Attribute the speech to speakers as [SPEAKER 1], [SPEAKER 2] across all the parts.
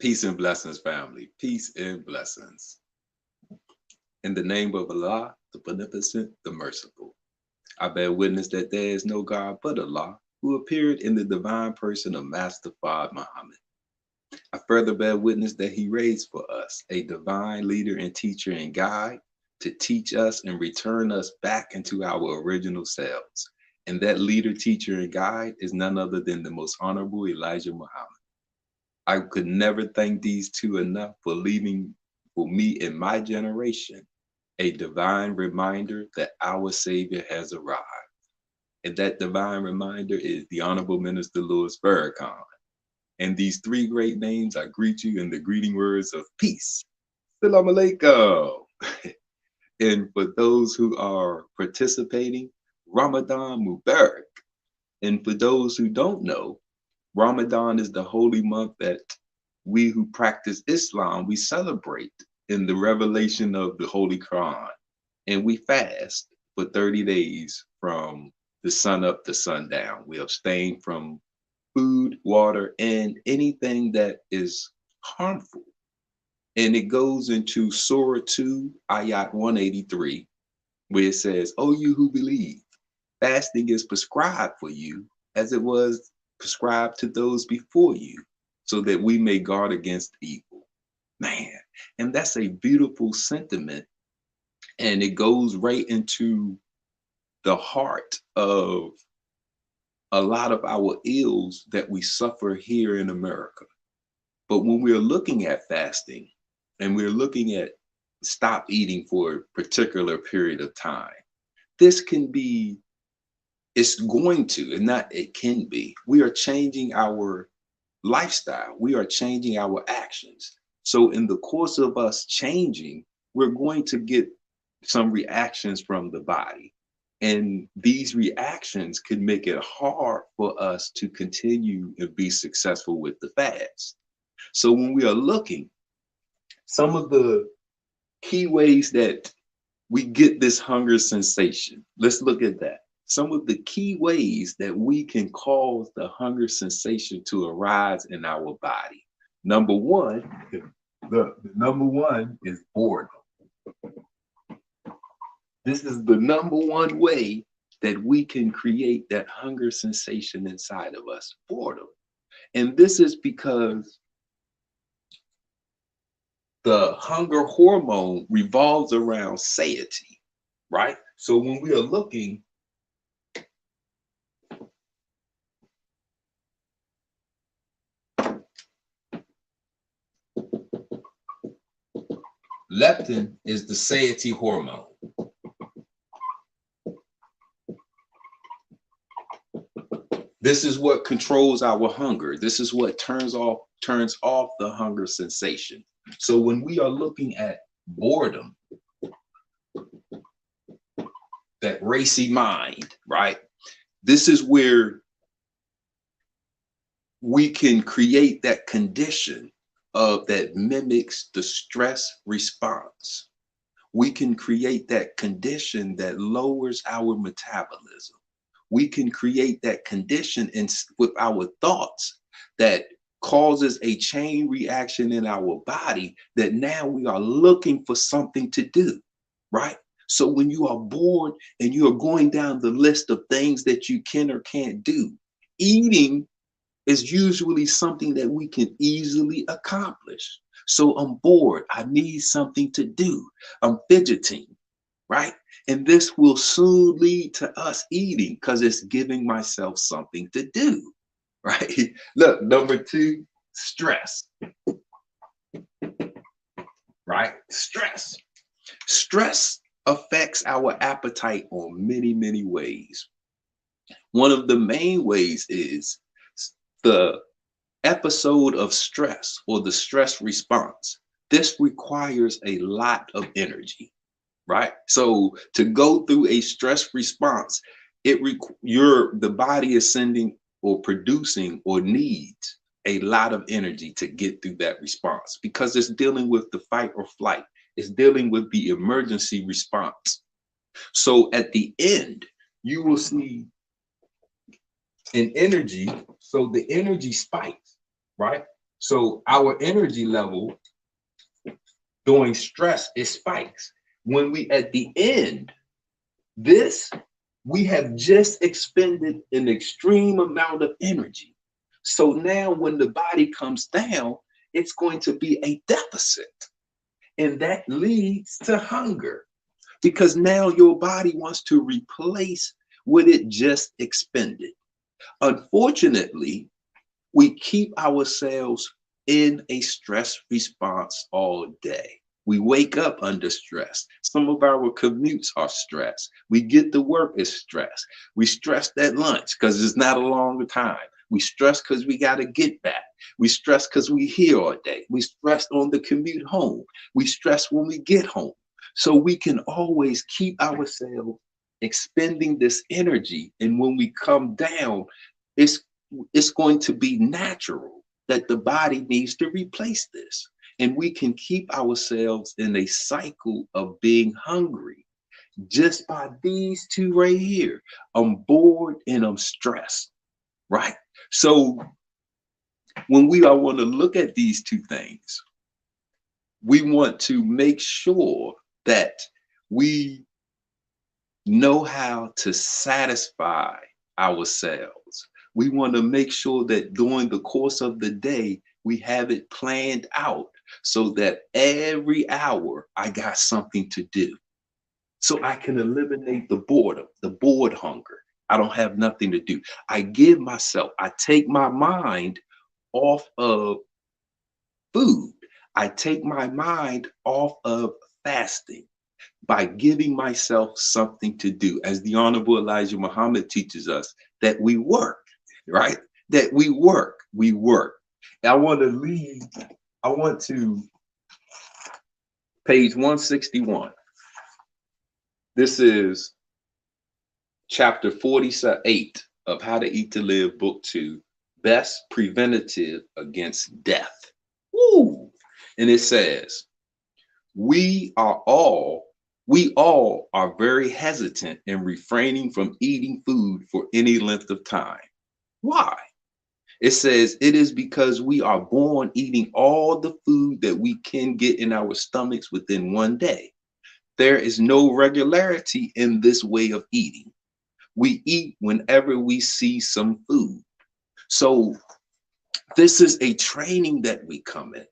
[SPEAKER 1] Peace and blessings, family. Peace and blessings. In the name of Allah, the Beneficent, the Merciful. I bear witness that there is no God but Allah, who appeared in the divine person of Master Fard Muhammad. I further bear witness that he raised for us a divine leader and teacher and guide to teach us and return us back into our original selves. And that leader, teacher, and guide is none other than the most honorable Elijah Muhammad. I could never thank these two enough for leaving for me in my generation a divine reminder that our Savior has arrived. And that divine reminder is the Honorable Minister Louis Farrakhan. And these three great names, I greet you in the greeting words of peace. Assalamu alaikum. And for those who are participating, Ramadan Mubarak. And for those who don't know, Ramadan is the holy month that we who practice Islam, we celebrate in the revelation of the Holy Qur'an. And we fast for 30 days from the sun up to sundown. We abstain from food, water, and anything that is harmful. And it goes into Surah 2, Ayat 183, where it says, "O you who believe, fasting is prescribed for you as it was prescribed to those before you, so that we may guard against evil." Man, and that's a beautiful sentiment. And it goes right into the heart of a lot of our ills that we suffer here in America. But when we're looking at fasting and we're looking at stop eating for a particular period of time, this can be, it's going to, and not it can be, we are changing our lifestyle. We are changing our actions. So in the course of us changing, we're going to get some reactions from the body. And these reactions could make it hard for us to continue and be successful with the fast. So when we are looking, some of the key ways that we get this hunger sensation, let's look at that. Some of the key ways that we can cause the hunger sensation to arise in our body. Number one, the number one is boredom. This is the number one way that we can create that hunger sensation inside of us, boredom. And this is because the hunger hormone revolves around satiety, right? So when we are looking, leptin is the satiety hormone. This is what controls our hunger. This is what turns off the hunger sensation. So when we are looking at boredom, that racy mind, right? This is where we can create that condition of that mimics the stress response. We can create that condition that lowers our metabolism. We can create that condition with our thoughts that causes a chain reaction in our body that now we are looking for something to do, right? So when you are bored and you are going down the list of things that you can or can't do, eating is usually something that we can easily accomplish. So I'm bored, I need something to do. I'm fidgeting, right? And this will soon lead to us eating because it's giving myself something to do, right? Look, number two, stress, right? Stress. Stress affects our appetite on many, many ways. One of the main ways is the episode of stress or the stress response. This requires a lot of energy, right? So to go through a stress response, the body is sending or producing or needs a lot of energy to get through that response because it's dealing with the fight or flight. It's dealing with the emergency response. So at the end, you will see an energy. So the energy spikes, right? So our energy level during stress, it spikes. When we at the end, we have just expended an extreme amount of energy. So now when the body comes down, it's going to be a deficit. And that leads to hunger because now your body wants to replace what it just expended. Unfortunately, we keep ourselves in a stress response all day. We wake up under stress. Some of our commutes are stress. We get to work as stress. We stressed at lunch because it's not a long time. We stress because we got to get back. We stress because we here all day. We stressed on the commute home. We stress when we get home. So we can always keep ourselves expending this energy. And when we come down, it's going to be natural that the body needs to replace this. And we can keep ourselves in a cycle of being hungry just by these two right here. I'm bored and I'm stressed, right? So when we all want to look at these two things, we want to make sure that we know how to satisfy ourselves. We want to make sure that during the course of the day, we have it planned out so that every hour I got something to do. So I can eliminate the boredom, the bored hunger. I don't have nothing to do. I take my mind off of food. I take my mind off of fasting by giving myself something to do. As the Honorable Elijah Muhammad teaches us, that we work, right? That we work. I want to page 161. This is chapter 48 of How to Eat to Live, book 2, Best Preventative Against Death. Woo! And it says, we all are very hesitant in refraining from eating food for any length of time. Why? It says it is because we are born eating all the food that we can get in our stomachs within one day. There is no regularity in this way of eating. We eat whenever we see some food. So this is a training that we come in,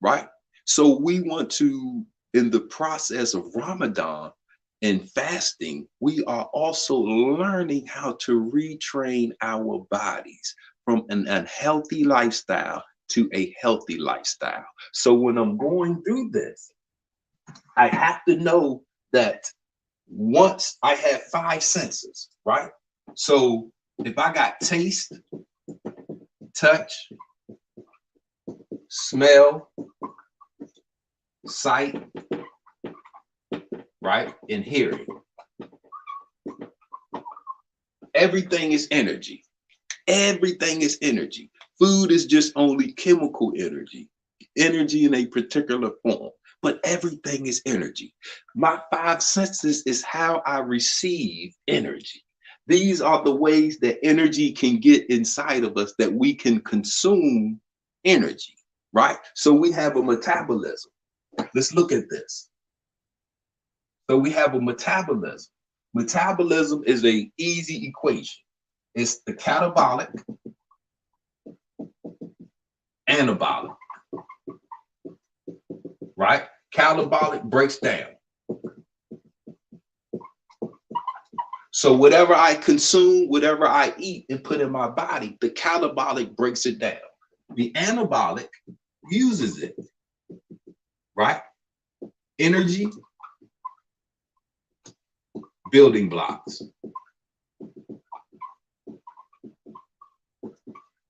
[SPEAKER 1] right? So we want to, in the process of Ramadan and fasting, we are also learning how to retrain our bodies from an unhealthy lifestyle to a healthy lifestyle. So when I'm going through this, I have to know that once I have 5 senses, right? So if I got taste, touch, smell, sight, right, and hearing, everything is energy. Everything is energy. Food is just only chemical energy in a particular form, but everything is energy. My 5 senses is how I receive energy. These are the ways that energy can get inside of us, that we can consume energy, right? So we have a metabolism. Let's look at this. So we have a metabolism. Metabolism is an easy equation. It's the catabolic, anabolic, right? Catabolic breaks down. So whatever I consume, whatever I eat and put in my body, the catabolic breaks it down. The anabolic uses it, right? Energy, building blocks.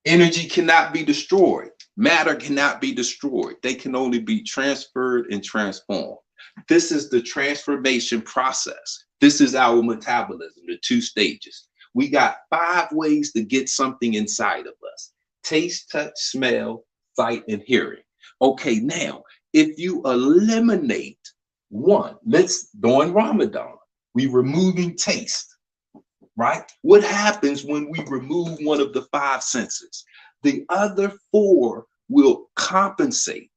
[SPEAKER 1] Energy cannot be destroyed. Matter cannot be destroyed. They can only be transferred and transformed. This is the transformation process. This is our metabolism, the 2 stages. We got 5 ways to get something inside of us: taste, touch, smell, sight, and hearing. Okay, now, if you eliminate one, during Ramadan, we removing taste, right? What happens when we remove one of the 5 senses? The other 4 will compensate,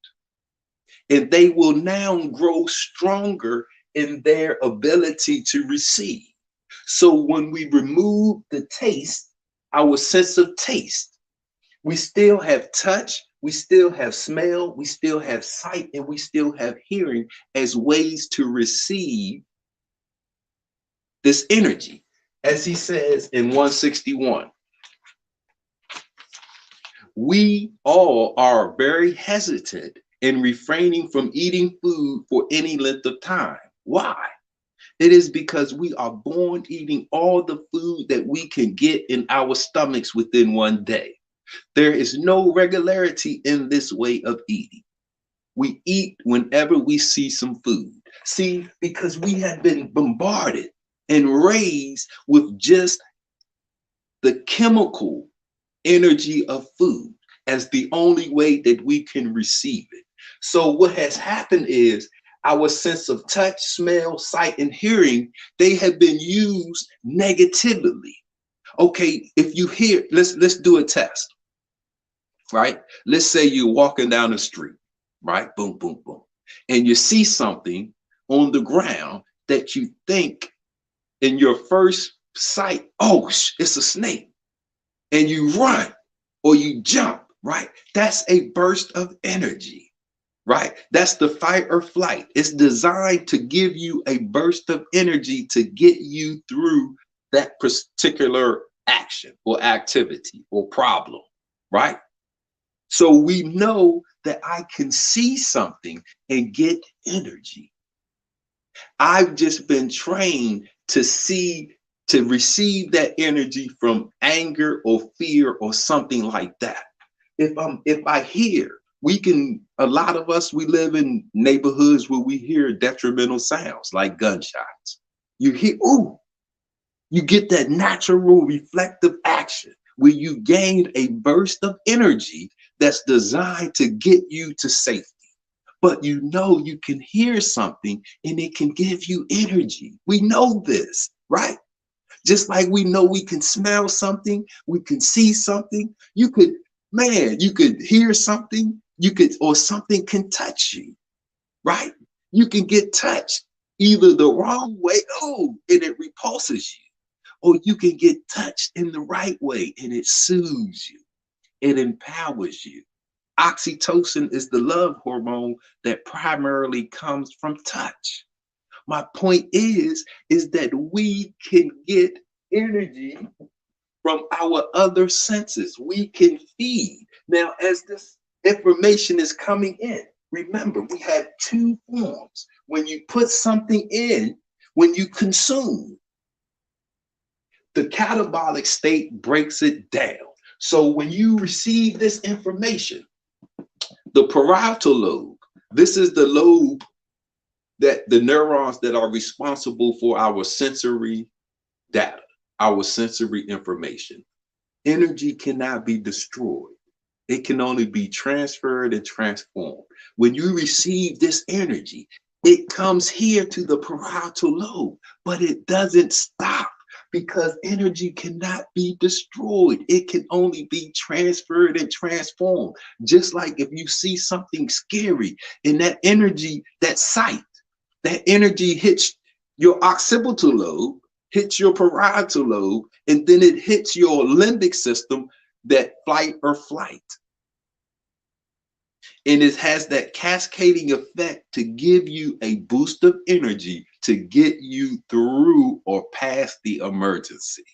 [SPEAKER 1] and they will now grow stronger in their ability to receive. So when we remove the taste, our sense of taste, we still have touch, we still have smell, we still have sight, and we still have hearing as ways to receive this energy. As he says in 161, we all are very hesitant in refraining from eating food for any length of time. Why? It is because we are born eating all the food that we can get in our stomachs within one day. There is no regularity in this way of eating. We eat whenever we see some food. See, because we have been bombarded and raised with just the chemical energy of food as the only way that we can receive it. So what has happened is our sense of touch, smell, sight, and hearing, they have been used negatively. Okay, if you hear, let's do a test, right? Let's say you're walking down the street, right? Boom, boom, boom. And you see something on the ground that you think in your first sight, oh, it's a snake. And you run or you jump, right? That's a burst of energy, right? That's the fight or flight. It's designed to give you a burst of energy to get you through that particular action or activity or problem, right? So we know that I can see something and get energy. I've just been trained to receive that energy from anger or fear or something like that. If I hear, a lot of us, we live in neighborhoods where we hear detrimental sounds like gunshots. You hear, ooh, you get that natural reflective action where you gain a burst of energy that's designed to get you to safety. But you know you can hear something and it can give you energy. We know this, right? Just like we know we can smell something, we can see something. You could hear something, or something can touch you, right? You can get touched either the wrong way, oh, and it repulses you, or you can get touched in the right way and it soothes you, it empowers you. Oxytocin is the love hormone that primarily comes from touch. My point is that we can get energy from our other senses. We can feed. Now, as this information is coming in, remember, we have two forms. When you put something in, when you consume, the catabolic state breaks it down. So when you receive this information, the parietal lobe, this is the lobe that the neurons that are responsible for our sensory data, our sensory information. Energy cannot be destroyed. It can only be transferred and transformed. When you receive this energy, it comes here to the parietal lobe, but it doesn't stop because energy cannot be destroyed. It can only be transferred and transformed. Just like if you see something scary and that energy, that sight, that energy hits your occipital lobe, hits your parietal lobe, and then it hits your limbic system, that fight or flight. And it has that cascading effect to give you a boost of energy to get you through or past the emergency.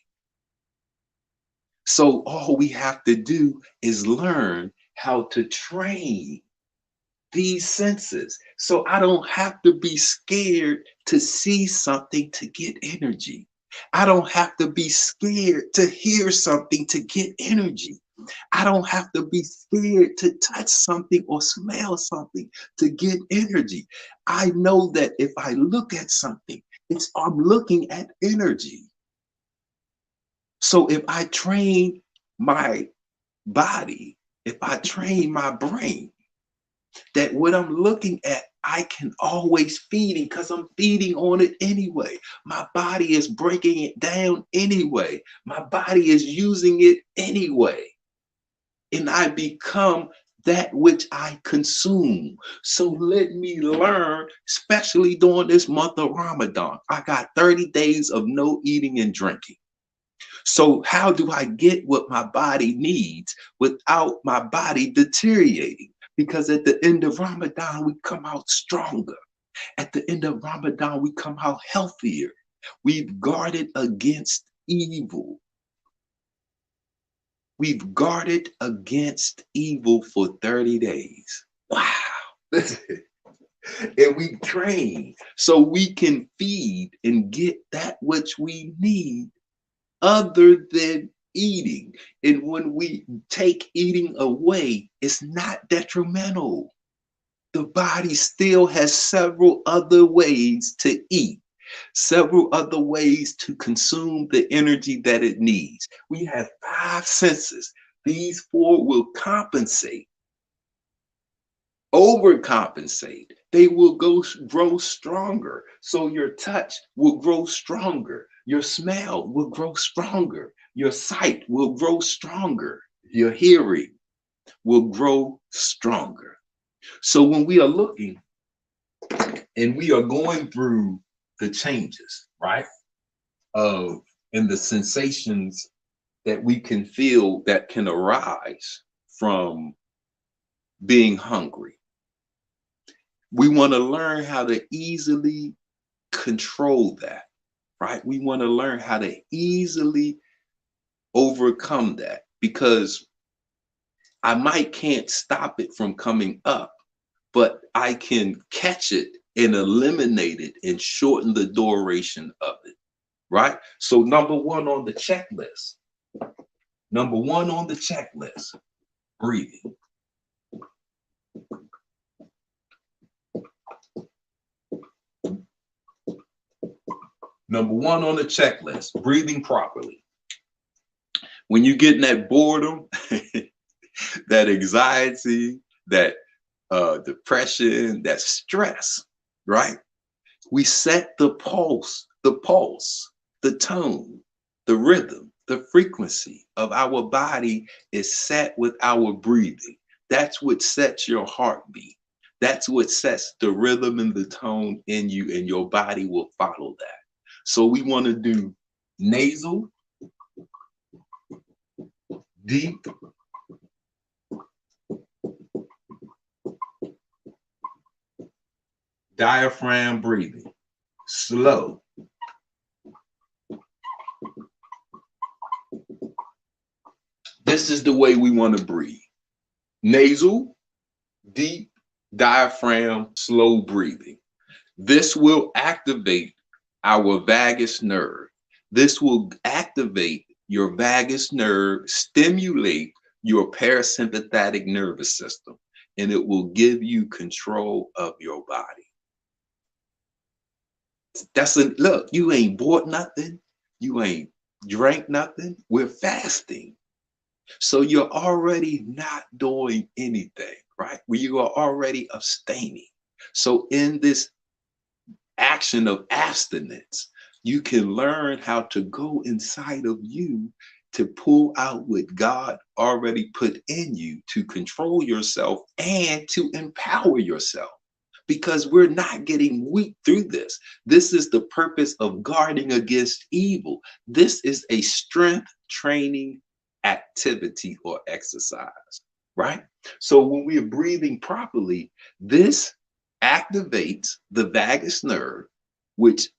[SPEAKER 1] So all we have to do is learn how to train these senses. So I don't have to be scared to see something to get energy. I don't have to be scared to hear something to get energy. I don't have to be scared to touch something or smell something to get energy. I know that if I look at something, I'm looking at energy. So if I train my body, if I train my brain, that what I'm looking at, I can always feed it because I'm feeding on it anyway. My body is breaking it down anyway. My body is using it anyway. And I become that which I consume. So let me learn, especially during this month of Ramadan. I got 30 days of no eating and drinking. So how do I get what my body needs without my body deteriorating? Because at the end of Ramadan, we come out stronger. At the end of Ramadan, we come out healthier. We've guarded against evil. We've guarded against evil for 30 days. Wow. And we train so we can feed and get that which we need other than eating. And when we take eating away, it's not detrimental. The body still has several other ways to eat, several other ways to consume the energy that it needs. We have 5 senses. These 4 will compensate, overcompensate. They will grow stronger. So your touch will grow stronger. Your smell will grow stronger. Your sight will grow stronger. Your hearing will grow stronger. So when we are looking and we are going through the changes, right, and the sensations that we can feel that can arise from being hungry, we want to learn how to easily control that, right? We want to learn how to easily overcome that, because I can't stop it from coming up, but I can catch it and eliminate it and shorten the duration of it, right? So number 1 on the checklist, breathing. Number 1 on the checklist, breathing properly. When you get in that boredom, that anxiety, that depression, that stress, right? We set the pulse, the tone, the rhythm, the frequency of our body is set with our breathing. That's what sets your heartbeat. That's what sets the rhythm and the tone in you, and your body will follow that. So we want to do nasal, deep, diaphragm breathing, slow. This is the way we want to breathe. Nasal, deep, diaphragm, slow breathing. This will activate our vagus nerve. This will activate your vagus nerve, stimulate your parasympathetic nervous system, and it will give you control of your body. Look, you ain't bought nothing. You ain't drank nothing. We're fasting. So you're already not doing anything, right? You are already abstaining. So in this action of abstinence, you can learn how to go inside of you to pull out what God already put in you to control yourself and to empower yourself, because we're not getting weak through this. This is the purpose of guarding against evil. This is a strength training activity or exercise, right? So when we are breathing properly, this activates the vagus nerve, which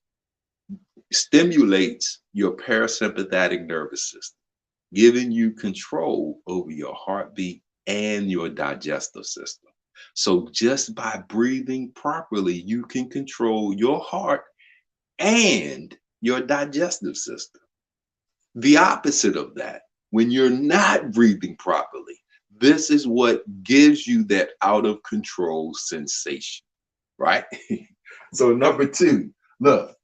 [SPEAKER 1] stimulates your parasympathetic nervous system, giving you control over your heartbeat and your digestive system. So just by breathing properly, you can control your heart and your digestive system. The opposite of that, when you're not breathing properly, this is what gives you that out of control sensation, right? So number 2, look,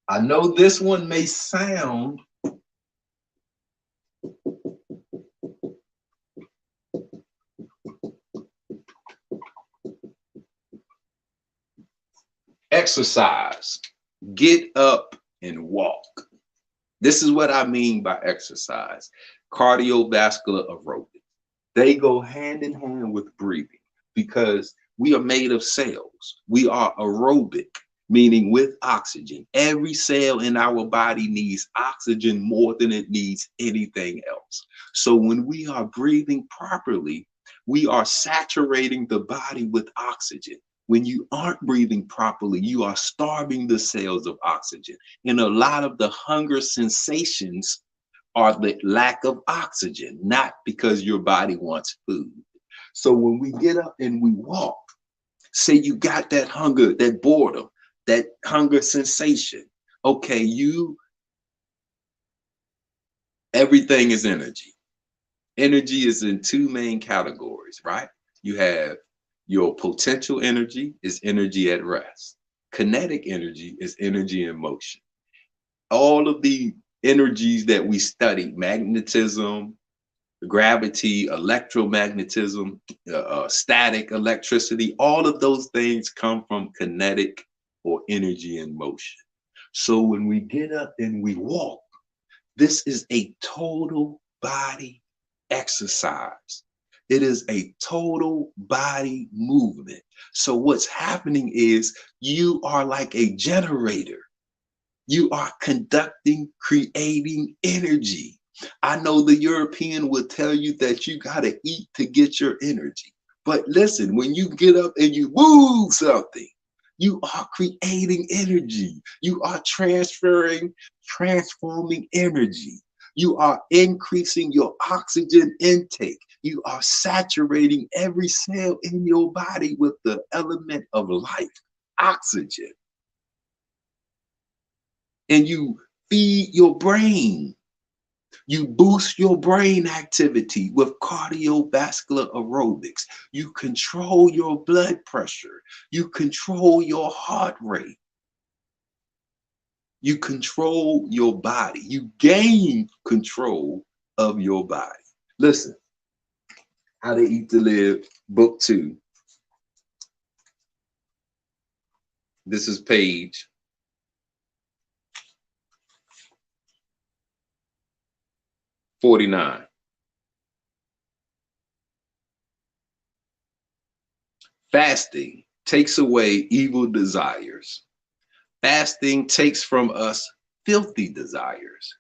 [SPEAKER 1] I know this one may sound exercise. Get up and walk. This is what I mean by exercise. Cardiovascular aerobics. They go hand in hand with breathing because we are made of cells. We are aerobic, meaning with oxygen. Every cell in our body needs oxygen more than it needs anything else. So when we are breathing properly, we are saturating the body with oxygen. When you aren't breathing properly, you are starving the cells of oxygen. And a lot of the hunger sensations are the lack of oxygen, not because your body wants food. So when we get up and we walk, say you got that hunger, that boredom, that hunger sensation. Okay, everything is energy. Energy is in two main categories, right? You have your potential energy is energy at rest. Kinetic energy is energy in motion. All of the energies that we study, magnetism, gravity, electromagnetism, static electricity, all of those things come from kinetic or energy in motion. So when we get up and we walk, this is a total body exercise. It is a total body movement. So what's happening is you are like a generator. You are conducting, creating energy. I know the European will tell you that you got to eat to get your energy. But listen, when you get up and you move something, you are creating energy. You are transforming energy. You are increasing your oxygen intake. You are saturating every cell in your body with the element of life, oxygen. And you feed your brain. You boost your brain activity with cardiovascular aerobics. You control your blood pressure. You control your heart rate. You control your body. You gain control of your body. Listen, How to Eat to Live, Book 2. This is page 49. Fasting takes away evil desires. Fasting takes from us filthy desires.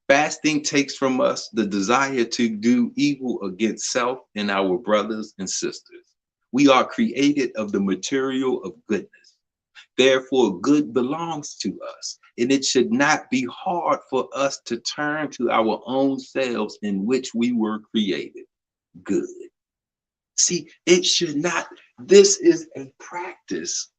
[SPEAKER 1] Fasting takes from us the desire to do evil against self and our brothers and sisters. We are created of the material of goodness. Therefore, good belongs to us, and it should not be hard for us to turn to our own selves in which we were created. Good. See, it should not. This is a practice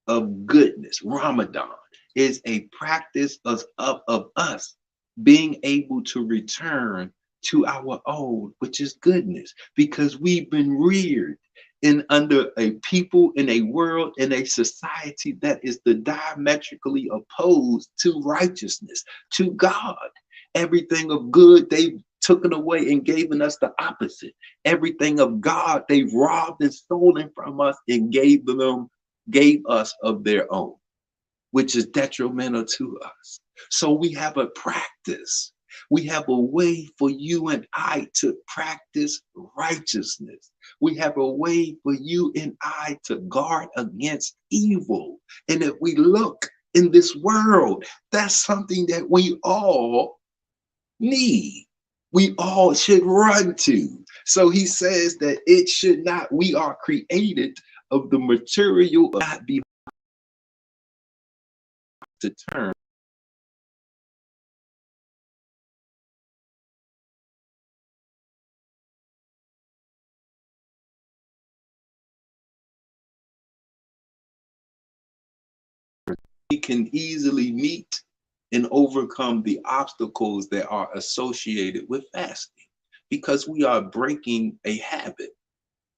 [SPEAKER 1] of goodness. Ramadan is a practice of us being able to return to our own, which is goodness, because we've been reared in under a people, in a world, in a society that is the diametrically opposed to righteousness, to God. Everything of good they've taken away and given us the opposite. Everything of God they've robbed and stolen from us and gave us of their own, which is detrimental to us. So we have a practice. We have a way for you and I to practice righteousness. We have a way for you and I to guard against evil. And if we look in this world, that's something that we all need. We all should run to. So he says that it should not, we are created of the material, not be to turn. We can easily meet and overcome the obstacles that are associated with fasting because we are breaking a habit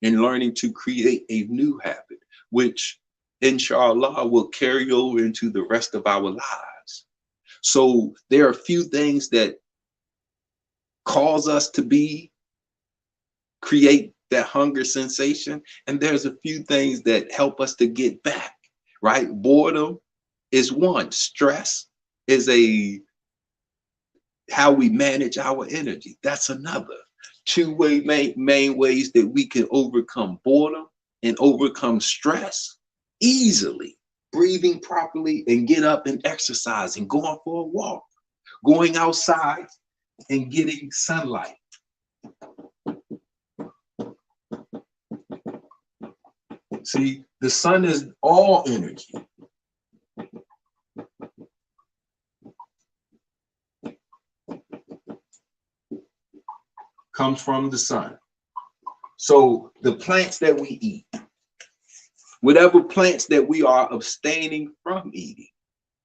[SPEAKER 1] and learning to create a new habit, which inshallah will carry over into the rest of our lives. So there are a few things that cause us to create that hunger sensation, and there's a few things that help us to get back, right? Boredom is one. Stress is how we manage our energy. That's another. two main ways that we can overcome boredom and overcome stress easily. Breathing properly and get up and exercise and going for a walk, going outside and getting sunlight. See, the sun is all energy. Comes from the sun. So the plants that we eat, whatever plants that we are abstaining from eating,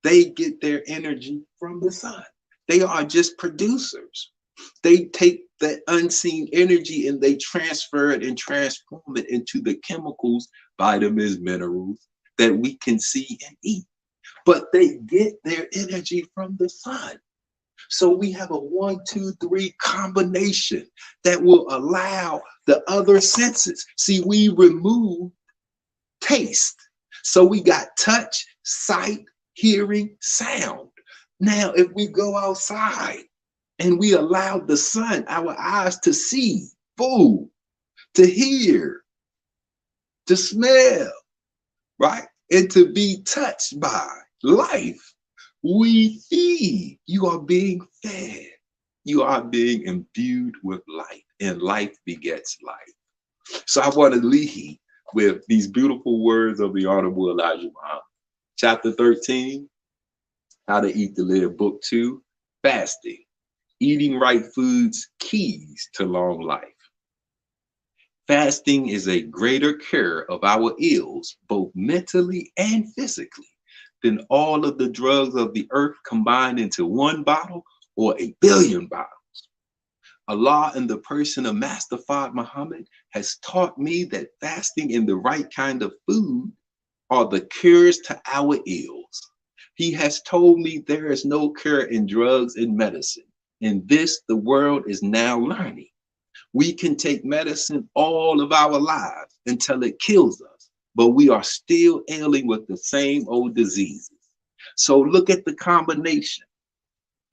[SPEAKER 1] they get their energy from the sun. They are just producers. They take that unseen energy and they transfer it and transform it into the chemicals, vitamins, minerals that we can see and eat. But they get their energy from the sun. So we have a 1, 2, 3 combination that will allow the other senses. See, we remove taste. So we got touch, sight, hearing, sound. Now, if we go outside and we allow the sun, our eyes to see, food, to hear, to smell, right? And to be touched by life, we feed. You are being fed. You are being imbued with life, and life begets life. So I want to lead with these beautiful words of the Honorable Elijah Muhammad. Chapter 13, How to Eat to Live, Book 2, Fasting, Eating Right Foods, Keys to Long Life. Fasting is a greater cure of our ills, both mentally and physically, than all of the drugs of the earth combined into one bottle or 1 billion bottles. Allah in the person of Master Fard Muhammad has taught me that fasting and the right kind of food are the cures to our ills. He has told me there is no cure in drugs and medicine. And this the world is now learning. We can take medicine all of our lives until it kills us, but we are still ailing with the same old diseases. So look at the combination.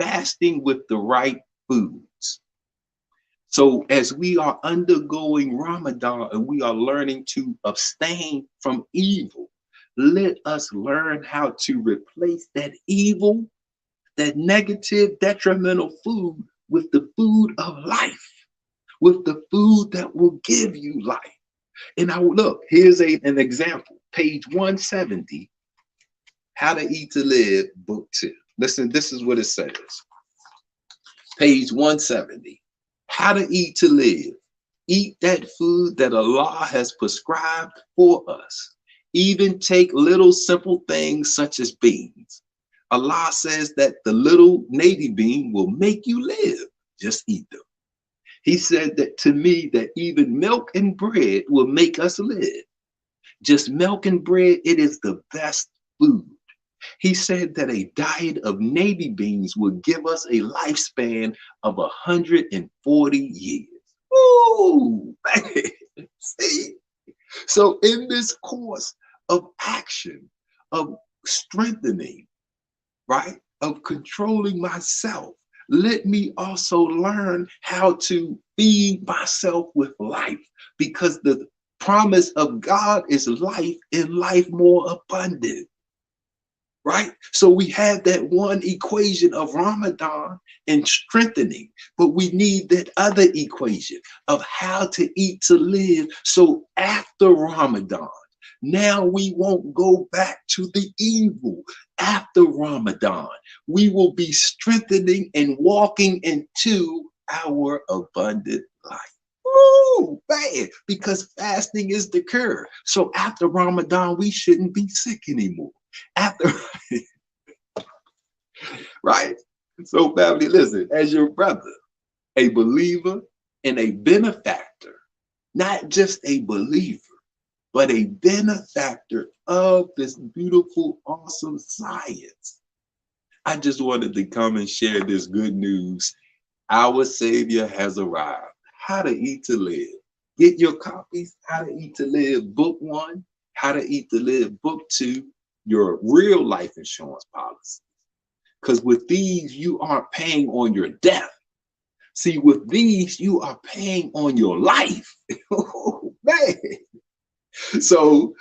[SPEAKER 1] Fasting with the right foods. So as we are undergoing Ramadan and we are learning to abstain from evil, let us learn how to replace that evil, that negative, detrimental food with the food of life, with the food that will give you life. And I look, here's an example, page 170, How to Eat to Live, book 2. Listen, this is what it says. Page 170, How to Eat to Live. Eat that food that Allah has prescribed for us. Even take little simple things such as beans. Allah says that the little navy bean will make you live. Just eat them. He said that to me that even milk and bread will make us live. Just milk and bread, it is the best food. He said that a diet of navy beans will give us a lifespan of 140 years. Ooh, man. See? So in this course of action, of strengthening, right, of controlling myself, let me also learn how to feed myself with life, because the promise of God is life and life more abundant. Right? So we have that one equation of Ramadan and strengthening, but we need that other equation of how to eat to live. So after Ramadan, now we won't go back to the evil. After Ramadan, we will be strengthening and walking into our abundant life. Ooh, bad, because fasting is the cure. So after Ramadan, we shouldn't be sick anymore. After, right? So family, listen, as your brother, a believer and a benefactor, not just a believer, but a benefactor of this beautiful, awesome science, I just wanted to come and share this good news. Our Savior has arrived. How to Eat to Live. Get your copies, How to Eat to Live, book 1, How to Eat to Live, book 2, your real life insurance policy. Because with these, you aren't paying on your death. See, with these, you are paying on your life. Oh, man. So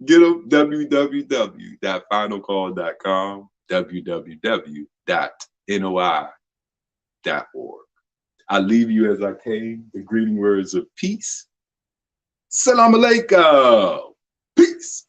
[SPEAKER 1] get them, www.finalcall.com, www.noi.org. I leave you as I came, the greeting words of peace. Salam alaikum. Peace.